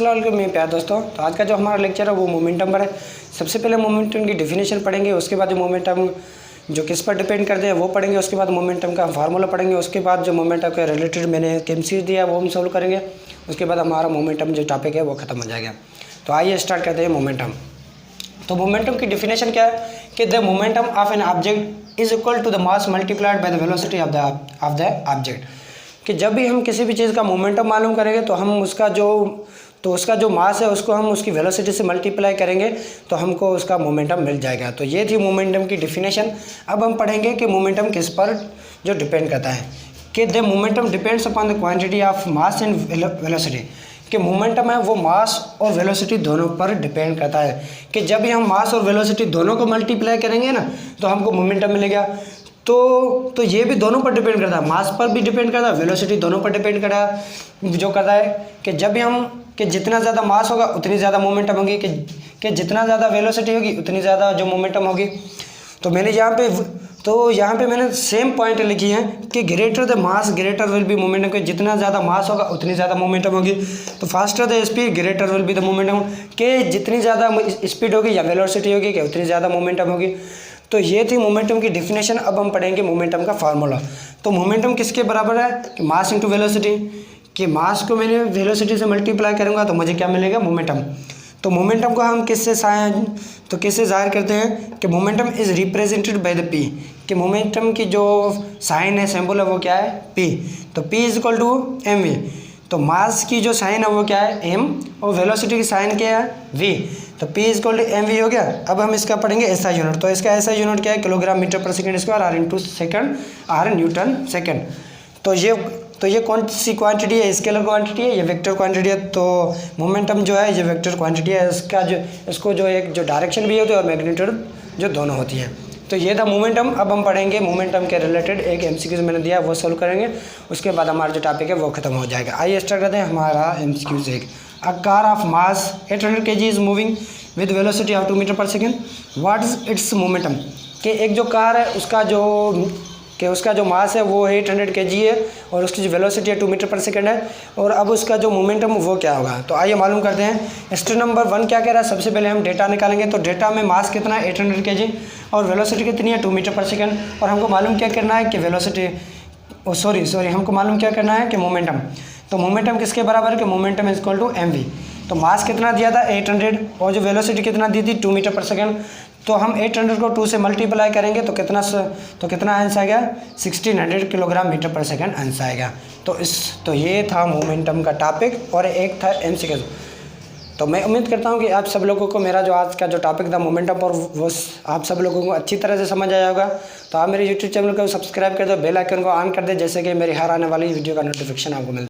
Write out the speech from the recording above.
Welcome मेरे प्यारे दोस्तों। तो आज का जो हमारा लेक्चर है वो मोमेंटम पर है। सबसे पहले मोमेंटम की डेफिनेशन पढ़ेंगे, उसके बाद जो मोमेंटम जो किस पर डिपेंड करते हैं वो पढ़ेंगे, उसके बाद मोमेंटम का फार्मूला पढ़ेंगे, उसके बाद जो मोमेंटम के रिलेटेड मैंने केमिस्ट्री दिया वो हम सोल्व करेंगे। उसके बाद हमारा मोमेंटम जो टॉपिक है वो खत्म हो जाएगा। तो आइए स्टार्ट करते हैं मोमेंटम। तो मोमेंटम की डेफिनेशन क्या है कि the momentum of an object is equal to the mass multiplied by the velocity of the object. कि जब भी हम किसी भी चीज़ का मोमेंटम मालूम करेंगे तो हम उसका जो मास है उसको हम उसकी वेलोसिटी से मल्टीप्लाई करेंगे तो हमको उसका मोमेंटम मिल जाएगा। तो ये थी मोमेंटम की डेफिनेशन। अब हम पढ़ेंगे कि मोमेंटम किस पर जो डिपेंड करता है। कि the momentum depends upon the quantity of mass and velocity. कि मोमेंटम है वो मास और वेलोसिटी दोनों पर डिपेंड करता है। कि जब भी हम मास और वेलोसिटी दोनों को मल्टीप्लाई करेंगे ना तो हमको मोमेंटम मिलेगा। तो ये भी दोनों पर डिपेंड करता है, मास पर भी डिपेंड करता है, वेलोसिटी दोनों पर डिपेंड करता है। जो करता है कि जब भी हम कि जितना ज़्यादा मास होगा उतनी ज़्यादा मोमेंटम होगी, कि जितना ज़्यादा वेलोसिटी होगी उतनी ज़्यादा जो मोमेंटम होगी। तो मैंने यहाँ पे मैंने सेम पॉइंट लिखी है कि greater the mass greater will be momentum. कि जितना ज़्यादा मास होगा उतनी ज़्यादा मोमेंटम होगी। तो faster the speed greater will be the momentum. कि जितनी ज़्यादा स्पीड होगी या वेलोसिटी होगी कि उतनी ज़्यादा मोमेंटम होगी। तो ये थी मोमेंटम की डेफिनेशन। अब हम पढ़ेंगे मोमेंटम का फार्मूला। तो मोमेंटम किसके बराबर है कि मास इंटू वेलोसिटी। कि मास को मैंने वेलोसिटी से मल्टीप्लाई करूँगा तो मुझे क्या मिलेगा, मोमेंटम। तो मोमेंटम को हम किससे जाहिर करते हैं कि momentum is represented by the P. कि मोमेंटम की जो साइन है, सिंबल है वो क्या है, पी। तो p is equal to m v. तो मास की जो साइन है वो क्या है, एम, और वेलोसिटी की साइन क्या है, वी। तो P is equal to m v हो गया। अब हम इसका पढ़ेंगे एसआई यूनिट। तो इसका एसआई यूनिट क्या है, kilogram metre per second square, or into second, or newton second. तो ये कौन सी क्वांटिटी है, स्केलर क्वांटिटी है, ये वेक्टर क्वांटिटी है। तो मोमेंटम जो है ये वेक्टर क्वांटिटी है। इसको जो डायरेक्शन भी होती है और मैग्नीट्यूड जो दोनों होती है। तो ये था मोमेंटम। अब हम पढ़ेंगे मोमेंटम के रिलेटेड एक एमसीक्यूज मैंने दिया वो सोल्व करेंगे, उसके बाद हमारा जो टॉपिक है वो खत्म हो जाएगा। आइए स्टार्ट करते हैं हमारा एमसीक्यूज एक। A car of mass 800 kg is moving with velocity of 2 metre पर second. What is its momentum? कि एक जो कार है उसका जो मास है वो 800 kg है और उसकी जो वेलोसिटी है 2 मीटर पर सेकेंड है। और अब उसका जो मोमेंटम वो क्या होगा, तो आइए मालूम करते हैं। स्टेप नंबर 1 क्या कह रहा है, सबसे पहले हम डेटा निकालेंगे। तो डेटा में मास कितना है, 800 kg, और वेलोसिटी कितनी है, 2 मीटर पर सेकेंड। और हमको मालूम क्या करना है कि हमको मालूम क्या करना है कि मोमेंटम। तो मोमेंटम किसके बराबर है कि momentum is equal to m v. तो मास कितना दिया था 800 और जो वेलोसिटी कितना दी थी 2 मीटर पर सेकेंड। तो हम 800 को 2 से मल्टीप्लाई करेंगे तो कितना आंसर आएगा, 1600 किलोग्राम मीटर पर सेकेंड आंसर आएगा। तो ये था मोमेंटम का टॉपिक और एक था एमसीक्यू। तो मैं उम्मीद करता हूँ कि आप सब लोगों को मेरा जो आज का जो टॉपिक था मोमेंटम पर वो आप सब लोगों को अच्छी तरह से समझ आया होगा। तो आप मेरे यूट्यूब चैनल को सब्सक्राइब कर दो, बेल आइकन को ऑन कर दे, जैसे कि मेरी हर आने वाली वीडियो का नोटिफिकेशन आपको मिलता है।